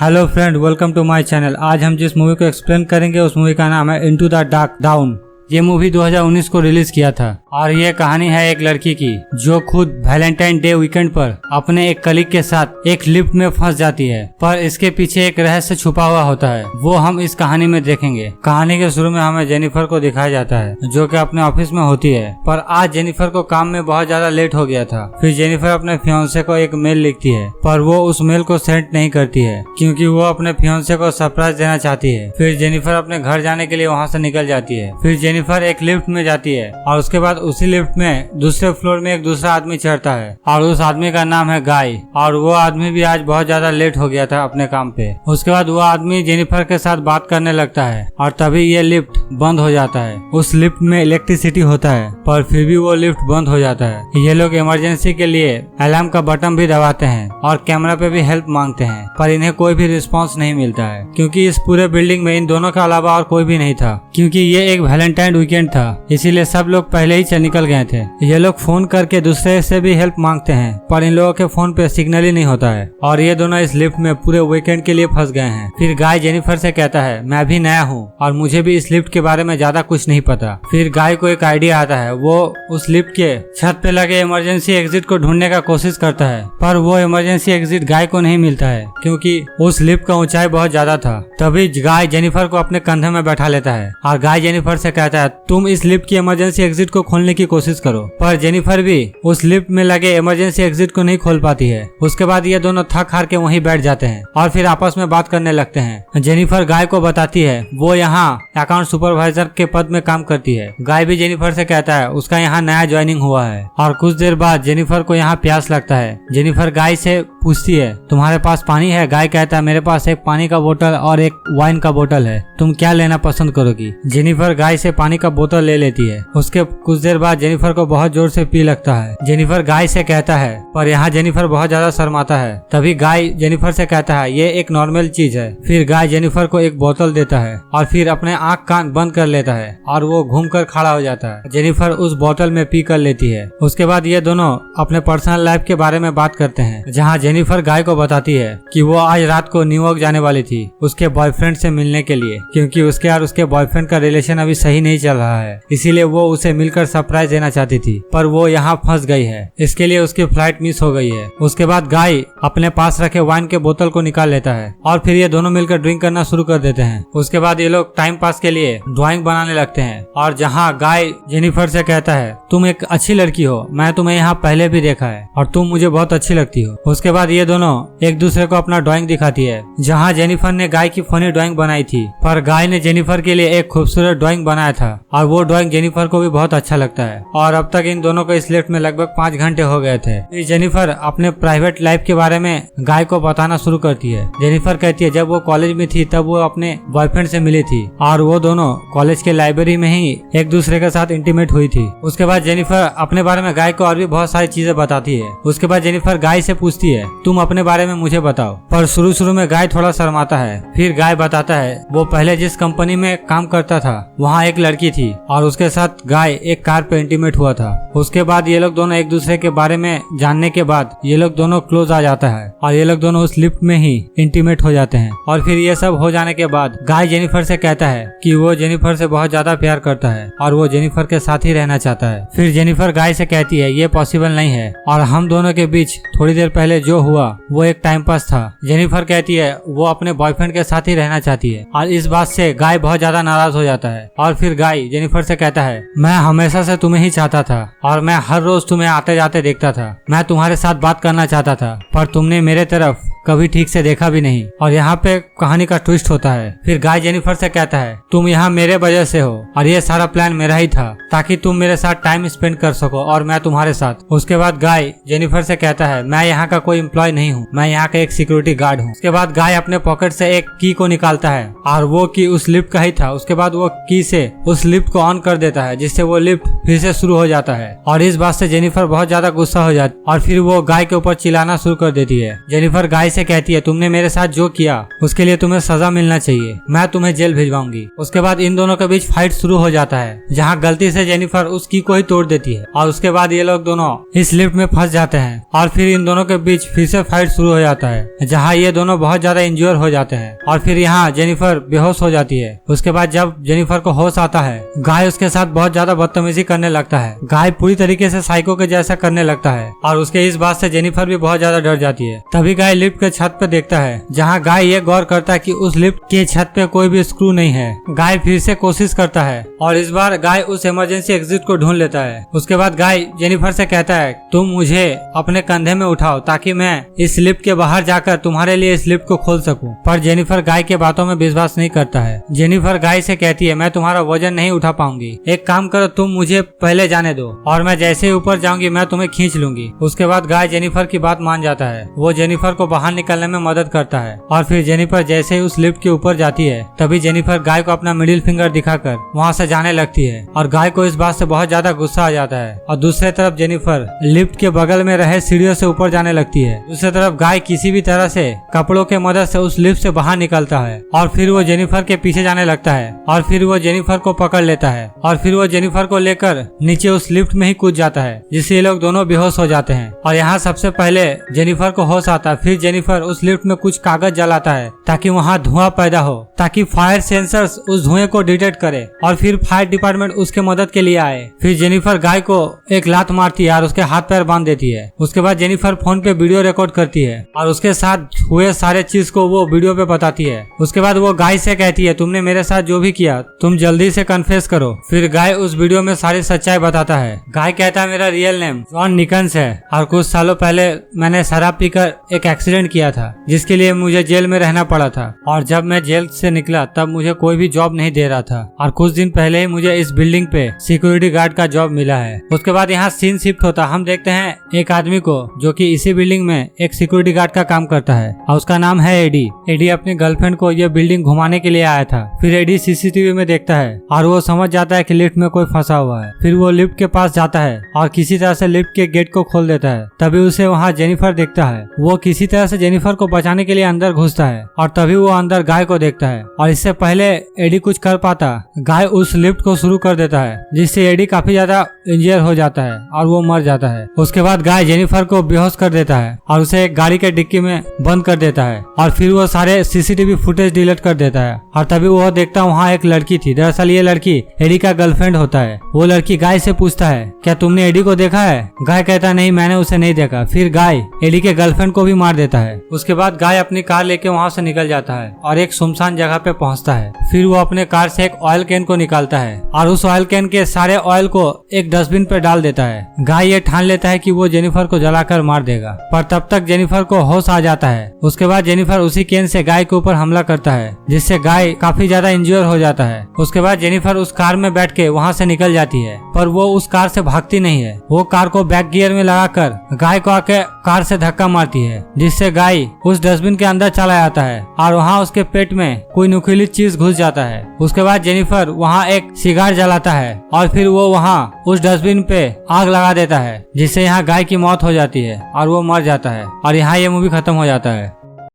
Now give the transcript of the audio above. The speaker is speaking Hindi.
Hello friend, welcome to my channel. आज हम जिस मूवी को एक्सप्लेन करेंगे उस मूवी का नाम है इनटू द डार्क डाउन। ये मूवी 2019 को रिलीज किया था और ये कहानी है एक लड़की की जो खुद वैलेंटाइन डे वीकेंड पर अपने एक कलीग के साथ एक लिफ्ट में फंस जाती है, पर इसके पीछे एक रहस्य छुपा हुआ होता है, वो हम इस कहानी में देखेंगे। कहानी के शुरू में हमें जेनिफर को दिखाया जाता है जो कि अपने ऑफिस में होती है, पर आज जेनिफर को काम में बहुत ज्यादा लेट हो गया था। फिर जेनिफर अपने फियांसे को एक मेल लिखती है, पर वो उस मेल को सेंड नहीं करती है क्योंकि वो अपने फियांसे को सरप्राइज देना चाहती है। फिर जेनिफर अपने घर जाने के लिए वहाँ से निकल जाती है। फिर जेनिफर एक लिफ्ट में जाती है और उसके बाद उसी लिफ्ट में दूसरे फ्लोर में एक दूसरा आदमी चढ़ता है और उस आदमी का नाम है गाय, और वो आदमी भी आज बहुत ज्यादा लेट हो गया था अपने काम पे। उसके बाद वो आदमी जेनिफर के साथ बात करने लगता है और तभी ये लिफ्ट बंद हो जाता है। उस लिफ्ट में इलेक्ट्रिसिटी होता है पर फिर भी वो लिफ्ट बंद हो जाता है। ये लोग इमरजेंसी के लिए अलार्म का बटन भी दबाते हैं और कैमरा पे भी हेल्प मांगते हैं, पर इन्हें कोई भी रिस्पॉन्स नहीं मिलता है क्योंकि इस पूरे बिल्डिंग में इन दोनों के अलावा और कोई भी नहीं था। क्योंकि ये एक वैलेंटाइन वीकेंड था इसीलिए सब लोग पहले ही चल निकल गए थे। ये लोग फोन करके दूसरे से भी हेल्प मांगते हैं पर इन लोगों के फोन पे सिग्नल ही नहीं होता है और ये दोनों इस लिफ्ट में पूरे वीकेंड के लिए फंस गए हैं। फिर गाय जेनिफर से कहता है मैं भी नया हूँ और मुझे भी इस लिफ्ट के बारे में ज्यादा कुछ नहीं पता। फिर गाय को एक आइडिया आता है, वो उस लिफ्ट के छत पे लगे इमरजेंसी एग्जिट को ढूंढने का कोशिश करता है, पर वो इमरजेंसी एग्जिट गाय को नहीं मिलता है क्योंकि उस लिफ्ट का ऊंचाई बहुत ज्यादा था। तभी गाय जेनिफर को अपने कंधे में बैठा लेता है और गाय जेनिफर से कहता है तुम इस लिफ्ट की इमरजेंसी एग्जिट को खोलने की कोशिश करो, पर जेनिफर भी उस लिफ्ट में लगे इमरजेंसी एग्जिट को नहीं खोल पाती है। उसके बाद ये दोनों थक हार के वहीं बैठ जाते हैं और फिर आपस में बात करने लगते हैं। जेनिफर गाय को बताती है वो यहाँ अकाउंट सुपरवाइजर के पद में काम करती है। गाय भी जेनिफर से कहता है उसका यहाँ नया ज्वाइनिंग हुआ है और कुछ देर बाद जेनिफर को यहाँ प्यास लगता है। जेनिफर गाय से पूछती है तुम्हारे पास पानी है? गाय कहता है मेरे पास एक पानी का बोतल और एक वाइन का बोतल है, तुम क्या लेना पसंद करोगी? जेनिफर गाय से पानी का बोतल ले लेती है। उसके कुछ देर बाद जेनिफर को बहुत जोर से पी लगता है। जेनिफर गाय से कहता है, पर यहाँ जेनिफर बहुत ज्यादा शर्माता है। तभी गाय जेनिफर से कहता है ये एक नॉर्मल चीज है। फिर गाय जेनिफर को एक बोतल देता है और फिर अपने आँख कान बंद कर लेता है और वो घूमकर खड़ा हो जाता है। जेनिफर उस बोतल में पी कर लेती है। उसके बाद ये दोनों अपने पर्सनल लाइफ के बारे में बात करते हैं, जहाँ जेनिफर गाय को बताती है कि वो आज रात को न्यूयॉर्क जाने वाली थी उसके बॉयफ्रेंड से मिलने के लिए, क्योंकि उसके और उसके बॉयफ्रेंड का रिलेशन अभी सही नहीं चल रहा है, इसीलिए वो उसे मिलकर सरप्राइज देना चाहती थी, पर वो यहाँ फंस गई है, इसके लिए उसकी फ्लाइट मिस हो गई है। उसके बाद गाय अपने पास रखे वाइन के बोतल को निकाल लेता है और फिर ये दोनों मिलकर ड्रिंक करना शुरू कर देते हैं। उसके बाद ये लोग टाइम पास के लिए ड्राइंग बनाने लगते हैं और जहाँ गाय जेनिफर से कहता है तुम एक अच्छी लड़की हो, मैं तुम्हें यहाँ पहले भी देखा है और तुम मुझे बहुत अच्छी लगती हो। उसके बाद ये दोनों एक दूसरे को अपना ड्राइंग दिखाती है, जहाँ जेनिफर ने गाय की फनी ड्राइंग बनाई थी, पर गाय ने जेनिफर के लिए एक खूबसूरत ड्राइंग बनाया था और वो ड्राइंग जेनिफर को भी बहुत अच्छा लगता है। और अब तक इन दोनों को इस लिफ्ट में लगभग 5 घंटे हो गए थे। फिर जेनिफर अपने प्राइवेट लाइफ के बारे में गाय को बताना शुरू करती है। जेनिफर कहती है जब वो कॉलेज में थी तब वो अपने बॉयफ्रेंड से मिली थी और वो दोनों कॉलेज के लाइब्रेरी में ही एक दूसरे के साथ इंटीमेट हुई थी। उसके बाद जेनिफर अपने बारे में गाय को और भी बहुत सारी चीजें बताती है। उसके बाद जेनिफर गाय से पूछती है तुम अपने बारे में मुझे बताओ, पर शुरू में गाय थोड़ा शर्माता है। फिर गाय बताता है वो पहले जिस कंपनी में काम करता था वहाँ एक लड़की थी और उसके साथ गाय एक कार पे इंटीमेट हुआ था। उसके बाद ये लोग दोनों एक दूसरे के बारे में जानने के बाद ये लोग दोनों क्लोज आ जाता है और ये लोग दोनों उस लिफ्ट में ही इंटीमेट हो जाते हैं। और फिर ये सब हो जाने के बाद गाय जेनिफर से कहता है कि वो जेनिफर से बहुत ज्यादा प्यार करता है और वो जेनिफर के साथ ही रहना चाहता है। फिर जेनिफर गाय से कहती है ये पॉसिबल नहीं है और हम दोनों के बीच थोड़ी देर पहले जो हुआ वो एक टाइम पास था। जेनिफर कहती है वो अपने बॉयफ्रेंड के साथ ही रहना चाहती है और इस बात से गाय बहुत ज्यादा नाराज हो जाता है। और फिर गाय जेनिफर से कहता है मैं हमेशा से तुम्हें ही चाहता था और मैं हर रोज तुम्हें आते जाते देखता था, मैं तुम्हारे साथ बात करना चाहता था पर तुमने मेरे तरफ कभी ठीक से देखा भी नहीं। और यहाँ पे कहानी का ट्विस्ट होता है। फिर गाय जेनिफर से कहता है तुम यहाँ मेरे वजह से हो और ये सारा प्लान मेरा ही था ताकि तुम मेरे साथ टाइम स्पेंड कर सको और मैं तुम्हारे साथ। उसके बाद गाय जेनिफर से कहता है मैं यहाँ का कोई एम्प्लॉय नहीं हूँ, मैं यहाँ का एक सिक्योरिटी गार्ड हूँ। उसके बाद गाय अपने पॉकेट से एक की को निकालता है और वो की उस लिफ्ट का ही था। उसके बाद वो की से उस लिफ्ट को ऑन कर देता है जिससे वो लिफ्ट फिर से शुरू हो जाता है और इस बात से जेनिफर बहुत ज्यादा गुस्सा हो जाती और फिर वो गाय के ऊपर चिल्लाना शुरू कर देती है। जेनिफर गाय गाय से कहती है तुमने मेरे साथ जो किया उसके लिए तुम्हें सजा मिलना चाहिए, मैं तुम्हें जेल भिजवाऊंगी। उसके बाद इन दोनों के बीच फाइट शुरू हो जाता है, जहाँ गलती से जेनिफर उस की को ही तोड़ देती है और उसके बाद ये लोग दोनों इस लिफ्ट में फंस जाते हैं और फिर इन दोनों के बीच फिर से फाइट शुरू हो जाता है, जहाँ ये दोनों बहुत ज्यादा इंज्योर हो जाते हैं और फिर यहाँ जेनिफर बेहोश हो जाती है। उसके बाद जब जेनिफर को होश आता है, गाय उसके साथ बहुत ज्यादा बदतमीजी करने लगता है। गाय पूरी तरीके से साइको के जैसा करने लगता है और उसके इस बात से जेनिफर भी बहुत ज्यादा डर जाती है। तभी गाय लिफ्ट के छत पे देखता है, जहाँ गाय ये गौर करता है कि उस लिफ्ट के छत पे कोई भी स्क्रू नहीं है। गाय फिर से कोशिश करता है और इस बार गाय उस इमरजेंसी एग्जिट को ढूंढ लेता है। उसके बाद गाय जेनिफर से कहता है तुम मुझे अपने कंधे में उठाओ ताकि मैं इस लिफ्ट के बाहर जाकर तुम्हारे लिए इस लिफ्ट को खोल सकूं। पर जेनिफर गाय के बातों में विश्वास नहीं करता है। जेनिफर गाय से कहती है मैं तुम्हारा वजन नहीं उठा पाऊंगी, एक काम करो तुम मुझे पहले जाने दो और मैं जैसे ही ऊपर जाऊंगी मैं तुम्हें खींच लूंगी। उसके बाद गाय जेनिफर की बात मान जाता है। वो जेनिफर को बाहर निकलने में मदद करता है और फिर जेनिफर जैसे ही उस लिफ्ट के ऊपर जाती है तभी जेनिफर गाय को अपना मिडिल फिंगर दिखाकर वहाँ से जाने लगती है और गाय को इस बात से बहुत ज्यादा गुस्सा आ जाता है। और दूसरी तरफ जेनिफर लिफ्ट के बगल में रहे सीढ़ियों से ऊपर जाने लगती है। दूसरी तरफ गाय किसी भी तरह से कपड़ों के मदद से उस लिफ्ट से बाहर निकलता है और फिर वो जेनिफर के पीछे जाने लगता है और फिर वो जेनिफर को पकड़ लेता है और फिर वो जेनिफर को लेकर नीचे उस लिफ्ट में ही कूद जाता है, जिससे ये लोग दोनों बेहोश हो जाते हैं। और यहाँ सबसे पहले जेनिफर को होश आता है। फिर जेनिफर उस लिफ्ट में कुछ कागज जलाता है ताकि वहाँ धुआं पैदा हो, ताकि फायर सेंसर्स उस धुएं को डिटेक्ट करे और फिर फायर डिपार्टमेंट उसके मदद के लिए आए। फिर जेनिफर गाय को एक लात मारती है और उसके हाथ पैर बांध देती है। उसके बाद जेनिफर फोन पे वीडियो रिकॉर्ड करती है और उसके साथ हुए सारे चीज को वो वीडियो पे बताती है। उसके बाद वो गाय से कहती है तुमने मेरे साथ जो भी किया तुम जल्दी से कन्फेस करो। फिर गाय उस वीडियो में सारी सच्चाई बताता है। गाय कहता है मेरा रियल नेम जॉन निकन्स है और कुछ सालों पहले मैंने शराब पीकर एक एक्सीडेंट किया था जिसके लिए मुझे जेल में रहना पड़ा था और जब मैं जेल से निकला तब मुझे कोई भी जॉब नहीं दे रहा था और कुछ दिन पहले ही मुझे इस बिल्डिंग पे सिक्योरिटी गार्ड का जॉब मिला है। उसके बाद यहाँ सीन शिफ्ट होता, हम देखते हैं एक आदमी को जो कि इसी बिल्डिंग में एक सिक्योरिटी गार्ड का काम करता है और उसका नाम है एडी। एडी अपनी गर्लफ्रेंड को ये बिल्डिंग घुमाने के लिए आया था। फिर एडी सीसीटीवी में देखता है और वो समझ जाता है कि लिफ्ट में कोई फंसा हुआ है। फिर वो लिफ्ट के पास जाता है और किसी तरह से लिफ्ट के गेट को खोल देता है। तभी उसे वहाँ जेनिफर देखता है। वो किसी तरह से जेनिफर को बचाने के लिए अंदर घुसता है और तभी वो अंदर गाय को देखता है और इससे पहले एडी कुछ कर पाता गाय उस लिफ्ट को शुरू कर देता है, जिससे एडी काफी ज्यादा इंजर हो जाता है और वो मर जाता है। उसके बाद गाय जेनिफर को बेहोश कर देता है और उसे एक गाड़ी के डिक्की में बंद कर देता है और फिर वो सारे सीसीटीवी फुटेज डिलीट कर देता है और तभी वो देखता वहाँ एक लड़की थी। दरअसल ये लड़की एडी का गर्लफ्रेंड होता है। वो लड़की गाय से पूछता है क्या तुमने एडी को देखा है? गाय कहता नहीं मैंने उसे नहीं देखा। फिर गाय एडी के गर्लफ्रेंड को भी मार देता है। उसके बाद गाय अपनी कार लेके वहाँ से निकल जाता है और एक सुनसान जगह पे पहुँचता है। फिर वो अपने कार से एक ऑयल कैन को निकालता है और उस ऑयल कैन के सारे ऑयल को एक डस्टबिन पे डाल देता है। गाय ये ठान लेता है कि वो जेनिफर को जलाकर मार देगा, पर तब तक जेनिफर को होश आ जाता है। उसके बाद जेनिफर उसी कैन से गाय के ऊपर हमला करता है, जिससे गाय काफी ज्यादा इंज्योर हो जाता है। उसके बाद जेनिफर उस कार में बैठ के वहाँ से निकल जाती है, पर वो उस कार से भागती नहीं है। वो कार को बैक गियर में लगाकर गाय को आके कार से धक्का मारती है, जिससे गाय उस डस्टबिन के अंदर चला जाता है और वहाँ उसके पेट में कोई नुकीली चीज घुस जाता है। उसके बाद जेनिफर वहाँ एक सिगार जलाता है और फिर वो वहाँ उस डस्टबिन पे आग लगा देता है, जिससे यहाँ गाय की मौत हो जाती है और वो मर जाता है और यहाँ ये मूवी खत्म हो जाता है।